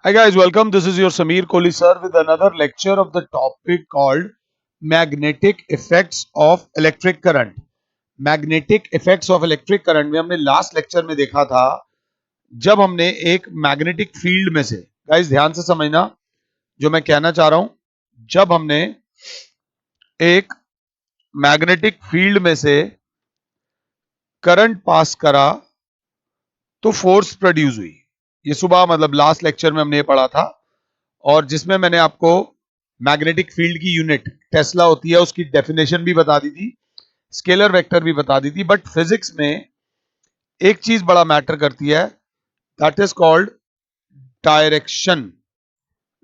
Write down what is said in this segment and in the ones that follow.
Hi guys, welcome. This is your Sameer Kohli sir with another lecture of the topic called Magnetic Effects of Electric Current. Magnetic Effects of Electric Current में हमने last lecture में देखा था जब हमने एक magnetic field में से, गाइस ध्यान से समझना जो मैं कहना चाह रहा हूं, जब हमने एक मैग्नेटिक फील्ड में से करंट पास करा तो फोर्स प्रोड्यूस हुई। ये सुबह मतलब लास्ट लेक्चर में हमने ये पढ़ा था और जिसमें मैंने आपको मैग्नेटिक फील्ड की यूनिट टेस्ला होती है उसकी डेफिनेशन भी बता दी थी, स्केलर वेक्टर भी बता दी थी। बट फिजिक्स में एक चीज बड़ा मैटर करती है, that is called direction.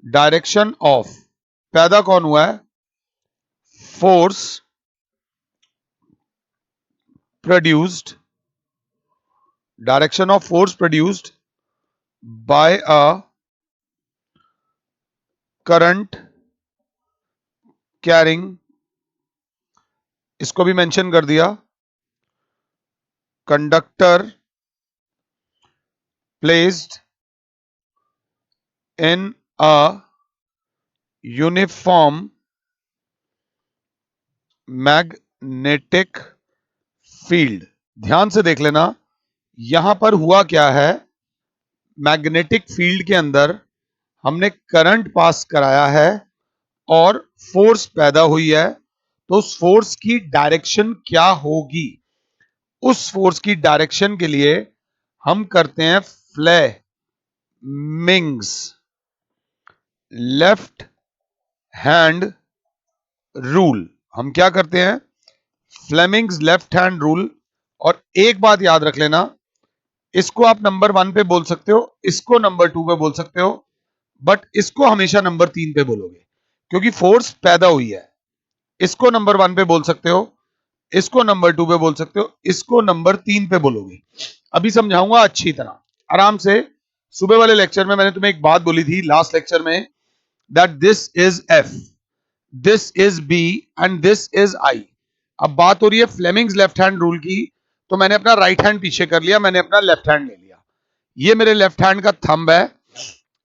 Direction of पैदा कौन हुआ है? Force produced, direction of force produced by a current carrying, इसको भी मेंशन कर दिया, conductor placed in a uniform magnetic field। ध्यान से देख लेना यहां पर हुआ क्या है। मैग्नेटिक फील्ड के अंदर हमने करंट पास कराया है और फोर्स पैदा हुई है, तो उस फोर्स की डायरेक्शन क्या होगी? उस फोर्स की डायरेक्शन के लिए हम करते हैं फ्लेमिंग्स लेफ्ट हैंड रूल। हम क्या करते हैं? Fleming's left hand rule. और एक बात याद रख लेना, इसको आप नंबर 1 पे बोल सकते हो, इसको नंबर 2 पे बोल सकते हो, बट इसको हमेशा नंबर 3 पे बोलोगे क्योंकि फोर्स पैदा हुई है। इसको नंबर 1 पे बोल सकते हो, इसको नंबर 2 पे बोल सकते हो, इसको नंबर 3 पे बोलोगे। अभी समझाऊंगा अच्छी तरह, आराम से। सुबह वाले लेक्चर में मैंने तुम्हें एक बात बोली थी लास्ट लेक्चर में, that this is F, this is B and this is I. अब बात हो रही है फ्लेमिंग्स लेफ्ट हैंड रूल की, तो मैंने अपना राइट हैंड पीछे कर लिया, मैंने अपना लेफ्ट हैंड ले लिया। ये मेरे लेफ्ट हैंड का थंब है,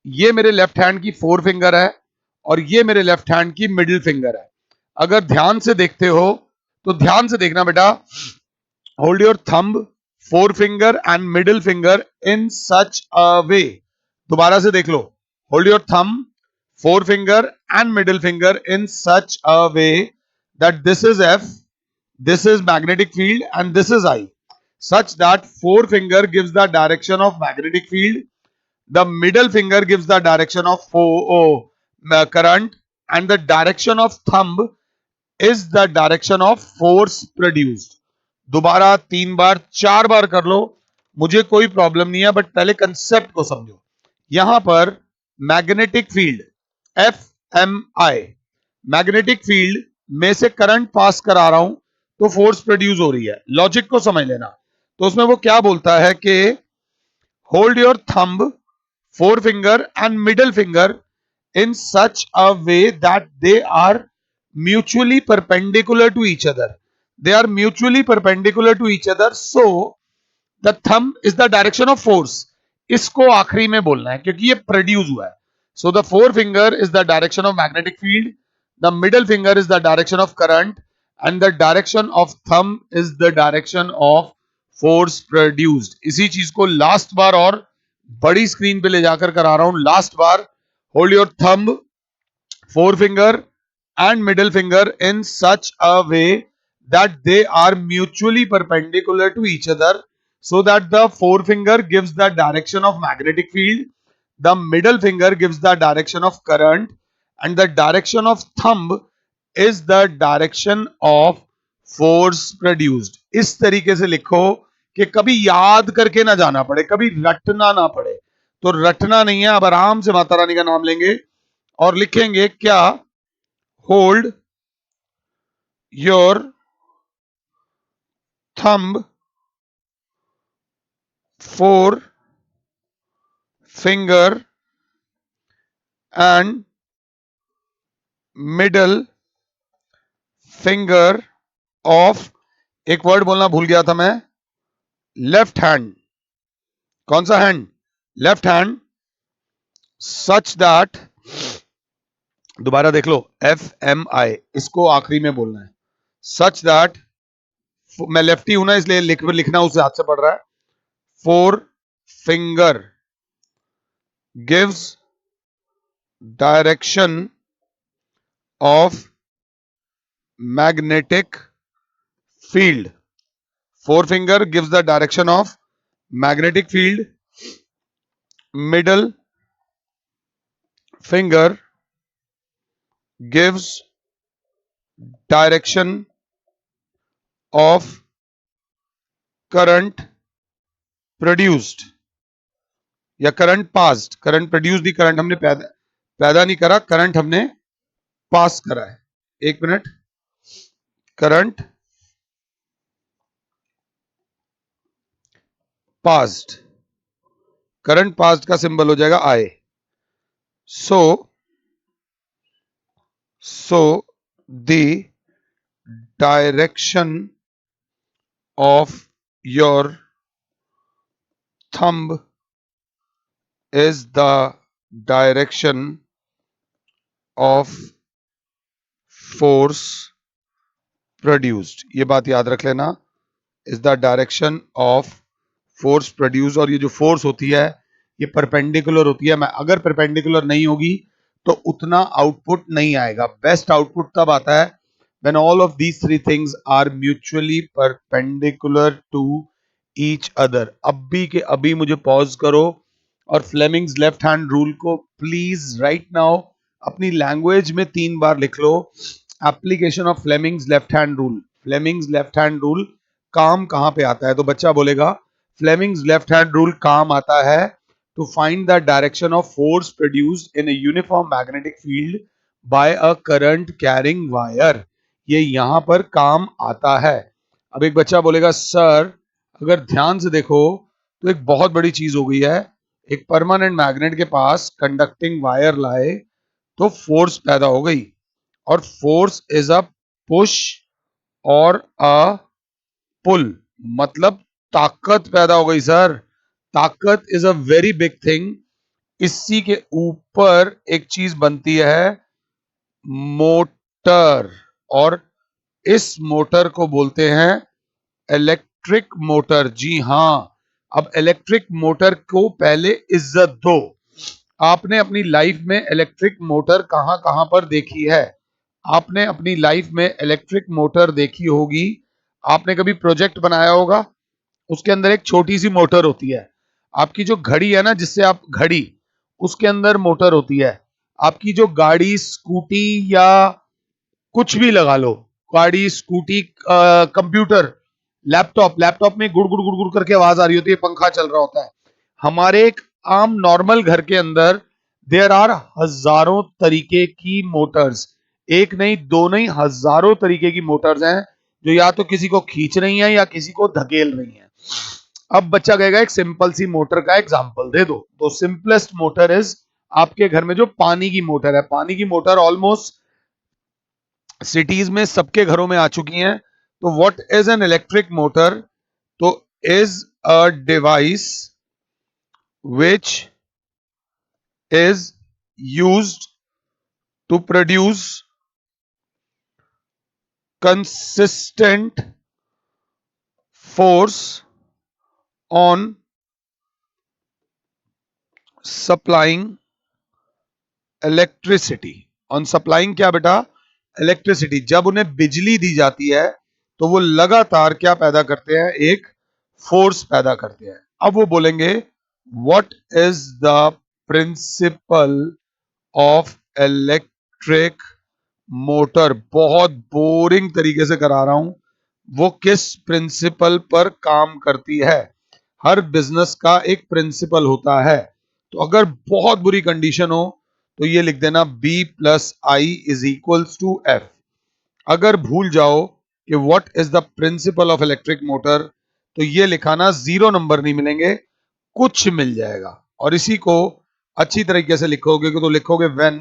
ये मेरे लेफ्ट हैंड की फोर फिंगर है और ये मेरे लेफ्ट हैंड की मिडिल फिंगर है। अगर ध्यान से देखते हो तो ध्यान से देखना बेटा, hold your thumb, four finger and middle finger in such a way. दोबारा से देख लो, hold your thumb, four finger and middle finger in such a way that this is F, this is magnetic field and this is I, such that forefinger gives the direction of magnetic field, the middle finger gives the direction of current, and the direction of thumb is the direction of force produced। दोबारा 3 बार 4 बार कर लो, मुझे कोई problem नहीं है, but पहले concept को समझो। यहां पर मैग्नेटिक फील्ड एफ एम आई, मैग्नेटिक फील्ड में से करंट पास करा रहा हूं तो फोर्स प्रोड्यूस हो रही है। लॉजिक को समझ लेना। तो उसमें वो क्या बोलता है कि hold your thumb, four finger and middle finger in such a way that they are mutually perpendicular to each other, they are mutually perpendicular to each other, so the thumb is the direction of force। इसको आखिरी में बोलना है क्योंकि ये produce हुआ है। so the forefinger is the direction of magnetic field, the middle finger is the direction of current, and the direction of thumb is the direction of force produced। इसी चीज को लास्ट बार और बड़ी स्क्रीन पे ले जाकर करा रहा हूं। Last bar, hold your thumb, forefinger and middle finger in such a way that they are mutually perpendicular to each other, so that the forefinger gives the direction of magnetic field, the middle finger gives the direction of current, and the direction of thumb is the direction of force produced। इस तरीके से लिखो कि कभी याद करके ना जाना पड़े, कभी रटना ना पड़े। तो रटना नहीं है, अब आराम से माता रानी का नाम लेंगे और लिखेंगे क्या? Hold your thumb, four finger and middle finger of, एक वर्ड बोलना भूल गया था मैं, लेफ्ट हैंड। कौन सा hand? Left hand. Such that, दोबारा देख लो, FMI, इसको आखिरी में बोलना है। सच दैट, मैं लेफ्टी हूं ना इसलिए लिखना उस हाथ से पड़ रहा है। Four finger gives direction of magnetic field. Four finger gives the direction of magnetic field. Middle finger gives direction of current produced या current passed. Current produce the, current हमने पैदा नहीं करा, करंट हमने पास करा है। एक minute, current passed, current passed का सिंबल हो जाएगा आई। So the direction of your thumb is the direction of force produced। ये बात याद रख लेना, is the direction of force produce. और ये जो फोर्स होती है ये परपेंडिकुलर होती है। मैं अगर परपेंडिकुलर नहीं होगी तो उतना आउटपुट नहीं आएगा। बेस्ट आउटपुट तब आता है when all of these three things are mutually perpendicular to each other। अभी के अभी मुझे पॉज करो और फ्लेमिंग्स लेफ्ट हैंड रूल को प्लीज राइट नाउ अपनी लैंग्वेज में 3 बार लिख लो। Application of Fleming's left hand rule. Fleming's left hand rule काम कहां पे आता है? तो बच्चा बोलेगा फ्लेमिंग्स लेफ्ट हैंड रूल काम आता है to find the direction of force produced in a uniform magnetic field by a current carrying wire. ये यहां पर काम आता है। अब एक बच्चा बोलेगा सर अगर ध्यान से देखो तो एक बहुत बड़ी चीज हो गई है, एक परमानेंट मैग्नेट के पास कंडक्टिंग वायर लाए तो फोर्स पैदा हो गई। और फोर्स इज अ पुश और अ पुल, मतलब ताकत पैदा हो गई सर। ताकत is a very big thing. इसी के ऊपर एक चीज बनती है मोटर, और इस मोटर को बोलते हैं इलेक्ट्रिक मोटर। जी हां, अब इलेक्ट्रिक मोटर को पहले इज्जत दो। आपने अपनी लाइफ में इलेक्ट्रिक मोटर कहां कहां पर देखी है? आपने अपनी लाइफ में इलेक्ट्रिक मोटर देखी होगी, आपने कभी प्रोजेक्ट बनाया होगा, उसके अंदर एक छोटी सी मोटर होती है। आपकी जो घड़ी है ना, जिससे आप घड़ी, उसके अंदर मोटर होती है। आपकी जो गाड़ी, स्कूटी या कुछ भी लगा लो, गाड़ी, स्कूटी, कंप्यूटर, लैपटॉप, लैपटॉप में गुड़ गुड़ गुड़ गुड़ करके आवाज आ रही होती है, पंखा चल रहा होता है। हमारे एक आम नॉर्मल घर के अंदर देयर आर हजारों तरीके की मोटर्स। एक नहीं, दो नहीं, हजारों तरीके की मोटर्स हैं जो या तो किसी को खींच रही हैं या किसी को धकेल रही हैं। अब बच्चा कहेगा एक सिंपल सी मोटर का एग्जांपल दे दो। तो सिंपलेस्ट मोटर इज आपके घर में जो पानी की मोटर है। पानी की मोटर ऑलमोस्ट सिटीज में सबके घरों में आ चुकी हैं। तो what is an electric motor? तो is a device which is used to produce consistent force on supplying electricity। on supplying क्या बेटा? इलेक्ट्रिसिटी। जब उन्हें बिजली दी जाती है तो वो लगातार क्या पैदा करते हैं? एक फोर्स पैदा करते हैं। अब वो बोलेंगे what is the principle of electric motor. बहुत बोरिंग तरीके से करा रहा हूं। वो किस प्रिंसिपल पर काम करती है? हर बिजनेस का एक प्रिंसिपल होता है। तो अगर बहुत बुरी कंडीशन हो तो ये लिख देना B plus I is equals to F। अगर भूल जाओ कि what is the principle of electric motor तो ये लिखाना, 0 नंबर नहीं मिलेंगे, कुछ मिल जाएगा। और इसी को अच्छी तरीके से लिखोगे तो लिखोगे when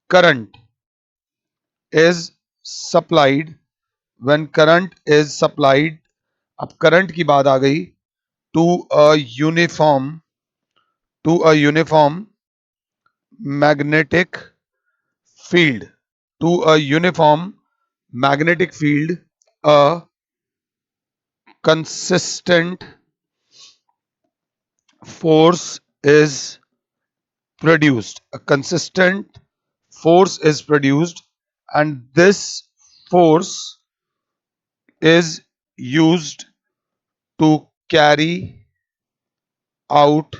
current is supplied, when current is supplied, अब करंट की बात आ गई, to a uniform magnetic field, to a uniform magnetic field, a consistent force is produced. A consistent force is produced, and this force is used to carry out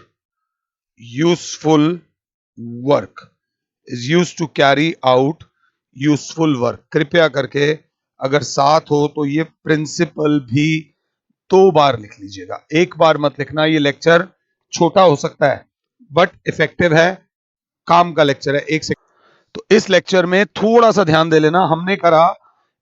useful work. Is used to carry out useful work. कृपया करके अगर साथ हो तो ये principal भी 2 बार लिख लीजिएगा, एक बार मत लिखना। ये लेक्चर छोटा हो सकता है बट इफेक्टिव है, काम का लेक्चर है। एक सेकंड, तो इस लेक्चर में थोड़ा सा ध्यान दे लेना। हमने करा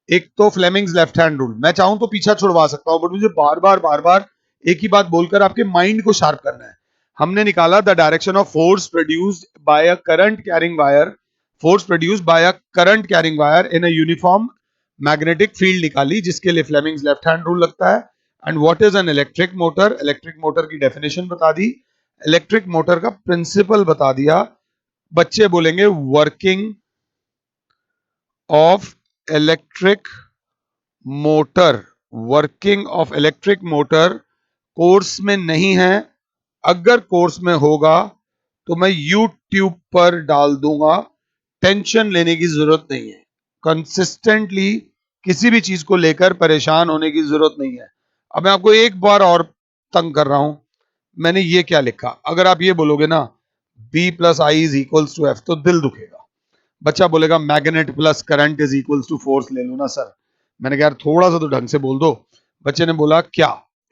एक तो फ्लेमिंग्स लेफ्ट हैंड रूल, मैं चाहूं तो पीछा छुड़वा सकता हूं बट मुझे बार बार एक ही बात बोलकर आपके माइंड को शार्प करना है। हमने निकाला the direction of force produced by a current carrying wire, force produced by a current carrying wire in a uniform magnetic field निकाली, जिसके लिए फ्लेमिंग्स लेफ्ट हैंड रूल लगता है। And what is an electric motor, electric motor की definition बता दी, electric motor का principal बता दिया। बच्चे बोलेंगे working of electric motor, working of electric motor course में नहीं है, अगर कोर्स में होगा तो मैं यूट्यूब पर डाल दूंगा, टेंशन लेने की जरूरत नहीं है। कंसिस्टेंटली किसी भी चीज को लेकर परेशान होने की जरूरत नहीं है। अब मैं आपको एक बार और तंग कर रहा हूं, मैंने ये क्या लिखा, अगर आप ये बोलोगे ना B plus I is equals to F, तो दिल दुखेगा। बच्चा बोलेगा magnet plus current is equals to force ले लो ना सर। मैंने कहा यार थोड़ा सा तो ढंग से बोल दो। बच्चे ने बोला क्या,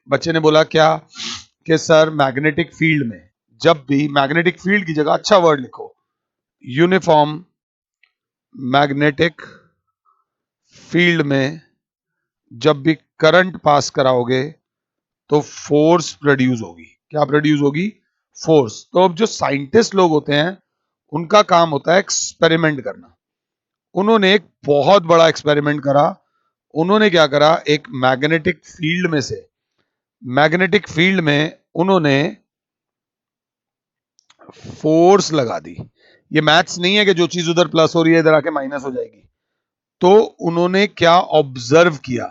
बच्चे ने बोला क्या कि सर मैग्नेटिक फील्ड में जब भी, मैग्नेटिक फील्ड की जगह अच्छा वर्ड लिखो, यूनिफॉर्म मैग्नेटिक फील्ड में जब भी करंट पास कराओगे तो फोर्स प्रोड्यूस होगी। क्या प्रोड्यूस होगी? फोर्स। तो अब जो साइंटिस्ट लोग होते हैं उनका काम होता है एक्सपेरिमेंट करना। उन्होंने एक बहुत बड़ा एक्सपेरिमेंट करा। उन्होंने क्या करा, एक मैग्नेटिक फील्ड में से, मैग्नेटिक फील्ड में उन्होंने फोर्स लगा दी। ये मैथ्स नहीं है कि जो चीज उधर प्लस हो रही है इधर आके माइनस हो जाएगी। तो उन्होंने क्या ऑब्जर्व किया,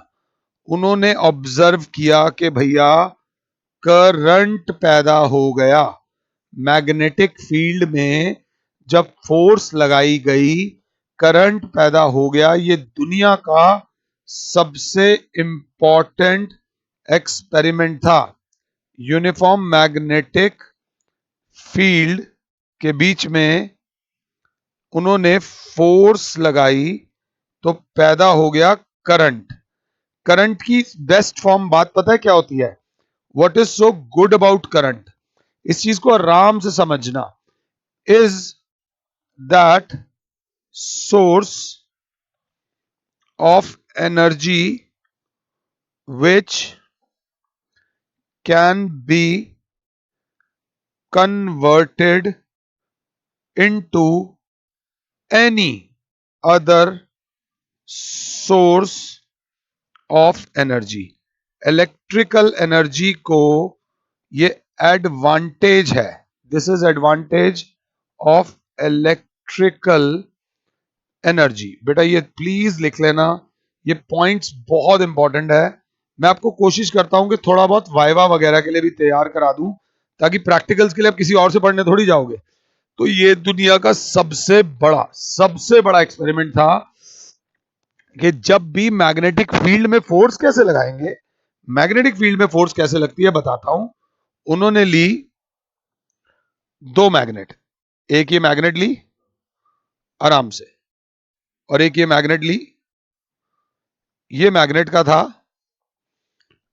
उन्होंने ऑब्जर्व किया कि भैया करंट पैदा हो गया मैग्नेटिक फील्ड में। जब फोर्स लगाई गई करंट पैदा हो गया। ये दुनिया का सबसे इंपॉर्टेंट एक्सपेरिमेंट था। यूनिफॉर्म मैग्नेटिक फील्ड के बीच में उन्होंने फोर्स लगाई तो पैदा हो गया करंट। करंट की बेस्ट फॉर्म बात पता है क्या होती है? What is so good about current, इस चीज को आराम से समझना, is that source of energy which can be converted into any other source of energy। Electrical energy को ये एडवांटेज है, this is advantage of electrical energy. बेटा ये प्लीज लिख लेना, ये पॉइंट्स बहुत इंपॉर्टेंट है। मैं आपको कोशिश करता हूं कि थोड़ा बहुत वाइवा वगैरह के लिए भी तैयार करा दूं, ताकि प्रैक्टिकल्स के लिए आप किसी और से पढ़ने थोड़ी जाओगे। तो ये दुनिया का सबसे बड़ा एक्सपेरिमेंट था कि जब भी मैग्नेटिक फील्ड में फोर्स कैसे लगाएंगे, मैग्नेटिक फील्ड में फोर्स कैसे लगती है बताता हूं। उन्होंने ली 2 मैग्नेट, एक ये मैग्नेट ली आराम से और एक ये मैग्नेट ली। ये मैग्नेट का था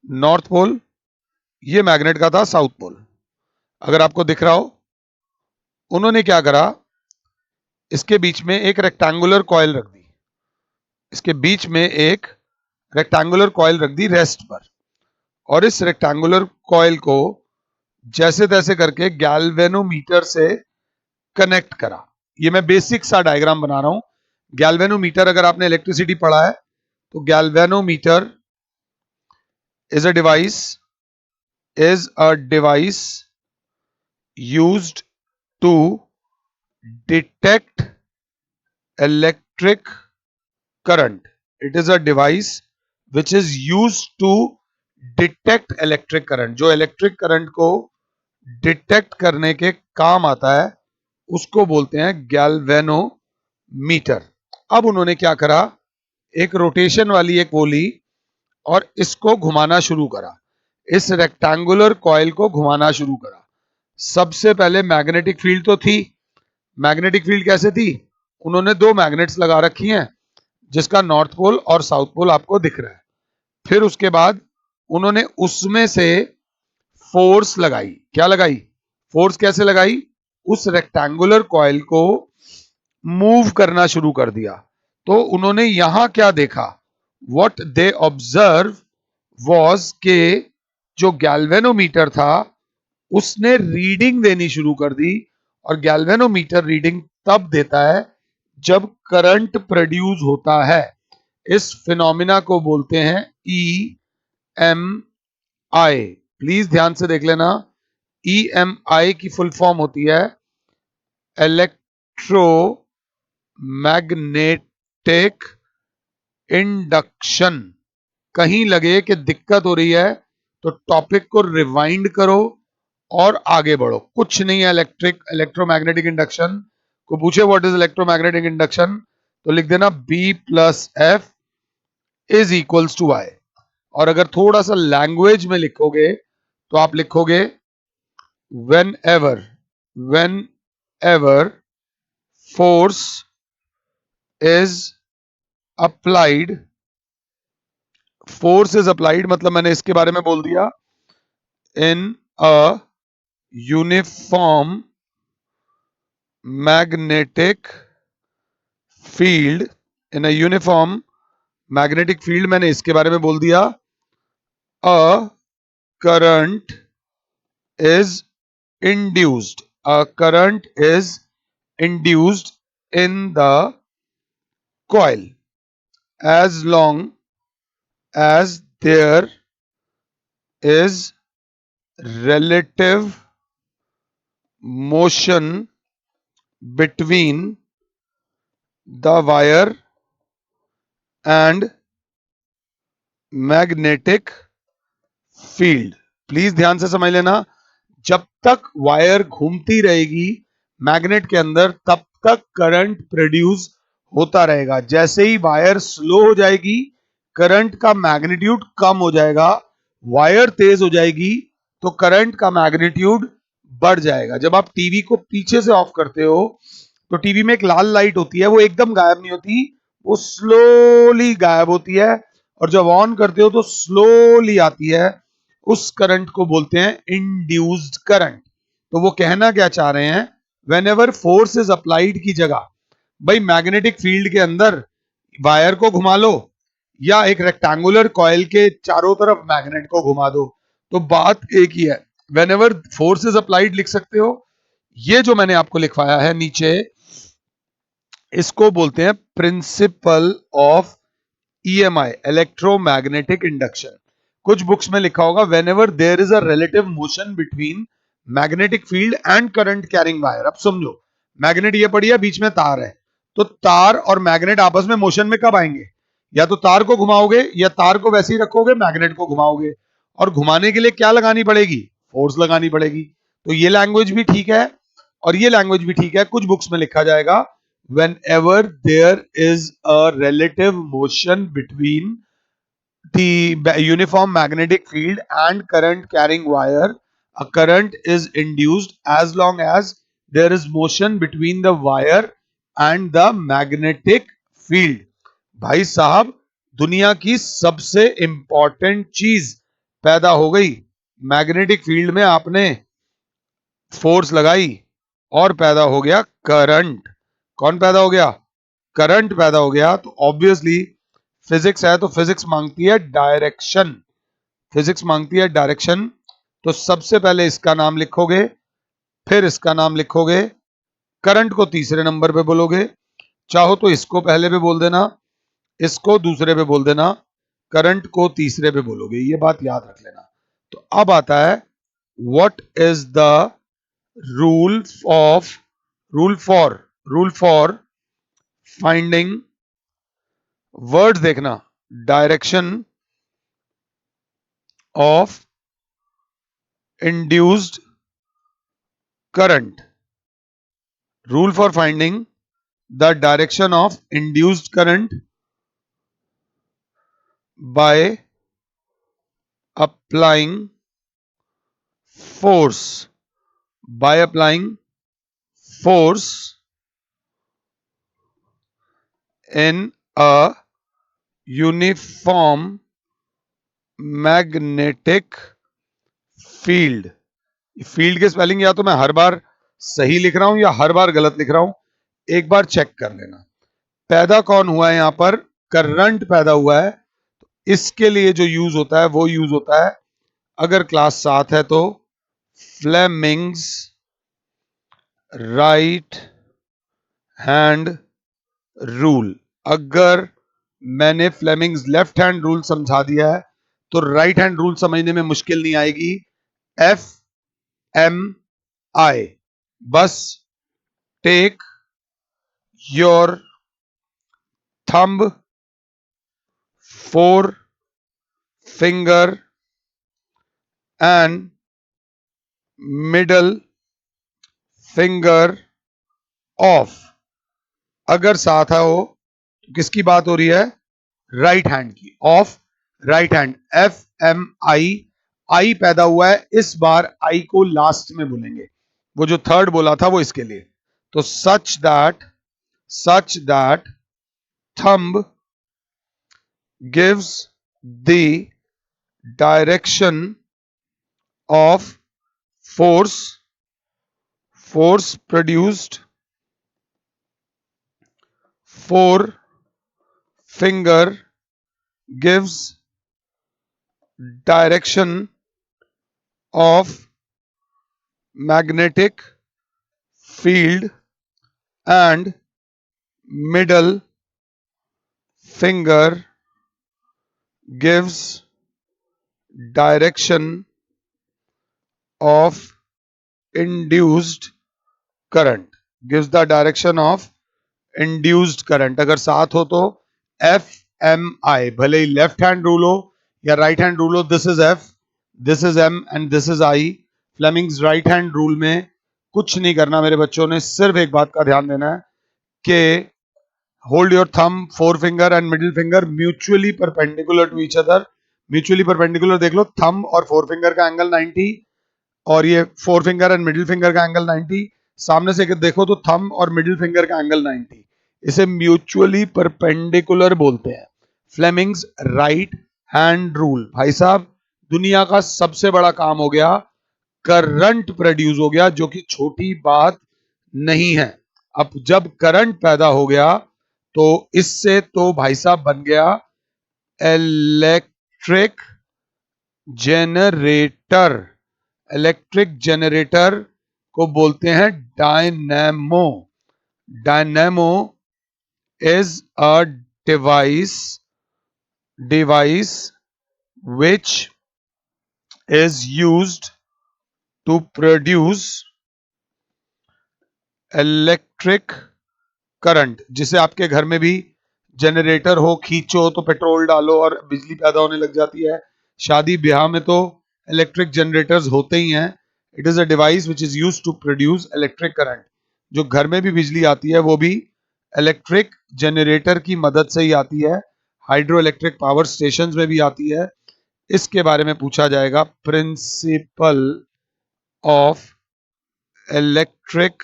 नॉर्थ पोल, ये मैग्नेट का था साउथ पोल। अगर आपको दिख रहा हो, उन्होंने क्या करा, इसके बीच में एक रेक्टेंगुलर कॉइल रख दी, इसके बीच में एक रेक्टेंगुलर कॉइल रख दी रेस्ट पर, और इस रेक्टेंगुलर कॉइल को जैसे तैसे करके गैल्वेनोमीटर से कनेक्ट करा। ये मैं बेसिक सा डायग्राम बना रहा हूं। गैल्वेनोमीटर, अगर आपने इलेक्ट्रिसिटी पढ़ा है तो galvanometer is a device used to detect electric current. It is a device which is used to detect electric current. जो इलेक्ट्रिक करंट को डिटेक्ट करने के काम आता है उसको बोलते हैं गैल्वेनोमीटर। अब उन्होंने क्या करा, एक रोटेशन वाली एक वो ली और इसको घुमाना शुरू करा, इस रेक्टेंगुलर कॉइल को घुमाना शुरू करा। सबसे पहले मैग्नेटिक फील्ड तो थी। मैग्नेटिक फील्ड कैसे थी, उन्होंने दो मैग्नेट्स लगा रखी हैं जिसका नॉर्थ पोल और साउथ पोल आपको दिख रहा है। फिर उसके बाद उन्होंने उसमें से फोर्स लगाई। क्या लगाई, फोर्स कैसे लगाई, उस रेक्टेंगुलर कॉइल को मूव करना शुरू कर दिया। तो उन्होंने यहां क्या देखा, व्हाट दे ऑब्जर्व वॉज के जो गैल्वेनोमीटर था उसने रीडिंग देनी शुरू कर दी। और गैल्वेनोमीटर रीडिंग तब देता है जब करंट प्रोड्यूस होता है। इस फिनोमिना को बोलते हैं EMI। प्लीज ध्यान से देख लेना, EMI की फुल फॉर्म होती है इलेक्ट्रोमैग्नेटिक इंडक्शन। कहीं लगे कि दिक्कत हो रही है तो टॉपिक को रिवाइंड करो और आगे बढ़ो। कुछ नहीं है इलेक्ट्रोमैग्नेटिक इंडक्शन को पूछे व्हाट इज इलेक्ट्रोमैग्नेटिक इंडक्शन तो लिख देना B+F is equals to I। और अगर थोड़ा सा लैंग्वेज में लिखोगे तो आप लिखोगे whenever force is applied. Force is applied मतलब मैंने इसके बारे में बोल दिया, in a uniform magnetic field, in a uniform magnetic field, मैंने इसके बारे में बोल दिया, a current is induced, a current is induced in the coil as long as there is relative motion between the wire and magnetic field। Please ध्यान से समझ लेना, जब तक वायर घूमती रहेगी मैग्नेट के अंदर तब तक करंट प्रोड्यूस होता रहेगा। जैसे ही वायर स्लो हो जाएगी करंट का मैग्नीट्यूड कम हो जाएगा, वायर तेज हो जाएगी तो करंट का मैग्नीट्यूड बढ़ जाएगा। जब आप टीवी को पीछे से ऑफ करते हो तो टीवी में एक लाल लाइट होती है, वो एकदम गायब नहीं होती, वो स्लोली गायब होती है, और जब ऑन करते हो तो स्लोली आती है। उस करंट को बोलते हैं इंड्यूस्ड करंट। तो वो कहना क्या चाह रहे हैं, when ever force is applied की जगह भाई मैग्नेटिक फील्ड के अंदर वायर को घुमा लो या एक रेक्टेंगुलर कॉइल के चारों तरफ मैग्नेट को घुमा दो, तो बात एक ही है। When ever force is applied लिख सकते हो। ये जो मैंने आपको लिखवाया है नीचे, इसको बोलते हैं principle of EMI, electromagnetic induction. कुछ बुक्स में लिखा होगा whenever there is a relative motion between magnetic field and current carrying wire. अब समझो, मैग्नेट ये पड़ी है, बीच में तार है, तो तार और मैग्नेट आपस में मोशन में कब आएंगे, या तो तार को घुमाओगे या तार को वैसे ही रखोगे मैग्नेट को घुमाओगे, और घुमाने के लिए क्या लगानी पड़ेगी, फोर्स लगानी पड़ेगी। तो ये लैंग्वेज भी ठीक है और ये लैंग्वेज भी ठीक है। कुछ बुक्स में लिखा जाएगा whenever there is a relative motion between the uniform magnetic field and current carrying wire, a current is induced as long as there is motion between the wire and the magnetic field। भाई साहब, दुनिया की सबसे important चीज पैदा हो गई। Magnetic field में आपने फोर्स लगाई और पैदा हो गया करंट। कौन पैदा हो गया, करंट पैदा हो गया। तो ऑब्वियसली फिजिक्स है तो फिजिक्स मांगती है डायरेक्शन, फिजिक्स मांगती है डायरेक्शन। तो सबसे पहले इसका नाम लिखोगे, फिर इसका नाम लिखोगे, करंट को तीसरे नंबर पे बोलोगे, चाहो तो इसको पहले पे बोल देना, इसको दूसरे पे बोल देना, करंट को तीसरे पे बोलोगे। ये बात याद रख लेना। तो अब आता है what is the rule of rule for finding words देखना, direction of induced current, rule for finding the direction of induced current by applying force, by applying force in a uniform magnetic field. Field के spelling या तो मैं हर बार सही लिख रहा हूं या हर बार गलत लिख रहा हूं, एक बार चेक कर लेना। पैदा कौन हुआ है यहां पर, करंट पैदा हुआ है, इसके लिए जो यूज होता है वो यूज होता है, अगर क्लास 7 है तो फ्लेमिंग्स राइट हैंड रूल। अगर मैंने फ्लेमिंग्स लेफ्ट हैंड रूल समझा दिया है तो राइट हैंड रूल समझने में मुश्किल नहीं आएगी। FMI, बस take your thumb, four finger and middle finger of. अगर साथ हो तो किसकी बात हो रही है, राइट हैंड की, of right hand. FMI, I पैदा हुआ है, इस बार आई को लास्ट में बोलेंगे, वो जो थर्ड बोला था वो इसके लिए। तो such that thumb gives the direction of force produced, four finger gives direction of magnetic field and middle finger gives direction of induced current, gives the direction of induced current। अगर साथ हो तो FMI, भले ही left hand rule हो या right hand rule हो, this is F, this is M and this is I। Fleming's right hand rule में कुछ नहीं करना मेरे बच्चों ने, सिर्फ एक बात का ध्यान देना है कि hold your thumb, four finger and middle finger mutually perpendicular to each other. Mutually perpendicular देख लो, थंब और फोर फिंगर का एंगल 90 और ये four finger and middle finger का एंगल 90। सामने से देखो तो थंब और मिडिल फिंगर का एंगल 90, इसे म्यूचुअली परपेंडिकुलर बोलते हैं, फ्लेमिंग्स राइट हैंड रूल। भाई साहब, दुनिया का सबसे बड़ा काम हो गया, करंट प्रोड्यूस हो गया, जो कि छोटी बात नहीं है। अब जब करंट पैदा हो गया तो इससे तो भाई साहब बन गया इलेक्ट्रिक जेनरेटर। इलेक्ट्रिक जेनरेटर को बोलते हैं dynamo. Dynamo is a device which is used to produce electric current। जिसे आपके घर में भी जनरेटर हो, खींचो तो पेट्रोल डालो और बिजली पैदा होने लग जाती है। शादी ब्याह में तो इलेक्ट्रिक जनरेटर्स होते ही हैं। It is a device which is used to produce electric current. जो घर में भी बिजली आती है वो भी इलेक्ट्रिक जनरेटर की मदद से ही आती है, हाइड्रो इलेक्ट्रिक पावर स्टेशंस में भी आती है। इसके बारे में पूछा जाएगा, प्रिंसिपल ऑफ इलेक्ट्रिक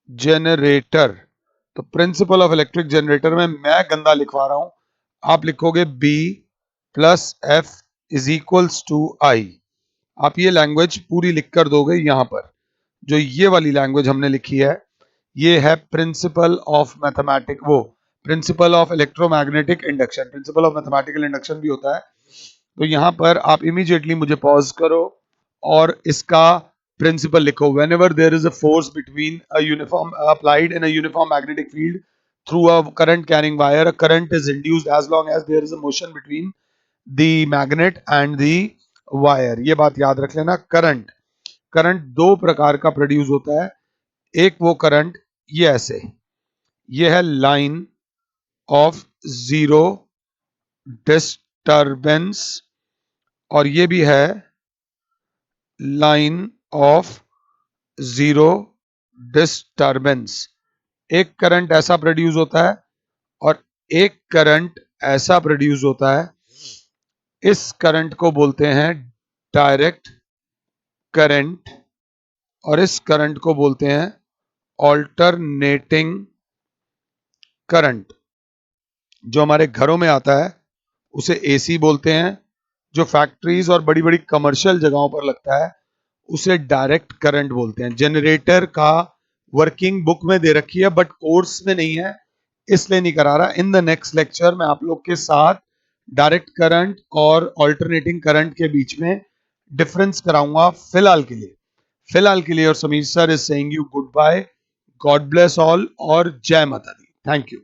जनरेटर। तो प्रिंसिपल ऑफ इलेक्ट्रिक जनरेटर में मैं गंदा लिखवा रहा हूं, आप लिखोगे B plus F is equals to I। आप ये लैंग्वेज पूरी लिख कर दोगे। यहां पर जो ये वाली लैंग्वेज हमने लिखी है ये है प्रिंसिपल ऑफ मैथमेटिक, वो principle of electromagnetic induction. Principle of mathematical induction भी होता है। तो यहां पर आप इमीडिएटली मुझे पॉज करो और इसका प्रिंसिपल लिखो। whenever there is a force between a uniform applied in a uniform magnetic field through a current carrying wire, a current is induced as long as there is a motion between the magnet and the wire। ये बात याद रख लेना। Current दो प्रकार का produce होता है, एक वो करंट ये ऐसे, ये है लाइन ऑफ जीरो डिस्टरबेंस और ये भी है लाइन ऑफ जीरो डिस्टरबेंस। एक करंट ऐसा प्रोड्यूस होता है और एक करंट ऐसा प्रोड्यूस होता है। इस करंट को बोलते हैं डायरेक्ट करंट और इस करंट को बोलते हैं ऑल्टरनेटिंग करंट। जो हमारे घरों में आता है उसे एसी बोलते हैं, जो फैक्ट्रीज और बड़ी बड़ी कमर्शियल जगहों पर लगता है उसे डायरेक्ट करंट बोलते हैं। जनरेटर का वर्किंग बुक में दे रखी है बट कोर्स में नहीं है, इसलिए नहीं करा रहा। इन द नेक्स्ट लेक्चर मैं आप लोग के साथ डायरेक्ट करंट और ऑल्टरनेटिंग करंट के बीच में डिफरेंस कराऊंगा। फिलहाल के लिए और Sameer sir is saying you goodbye, god bless all और जय माता दी। Thank you.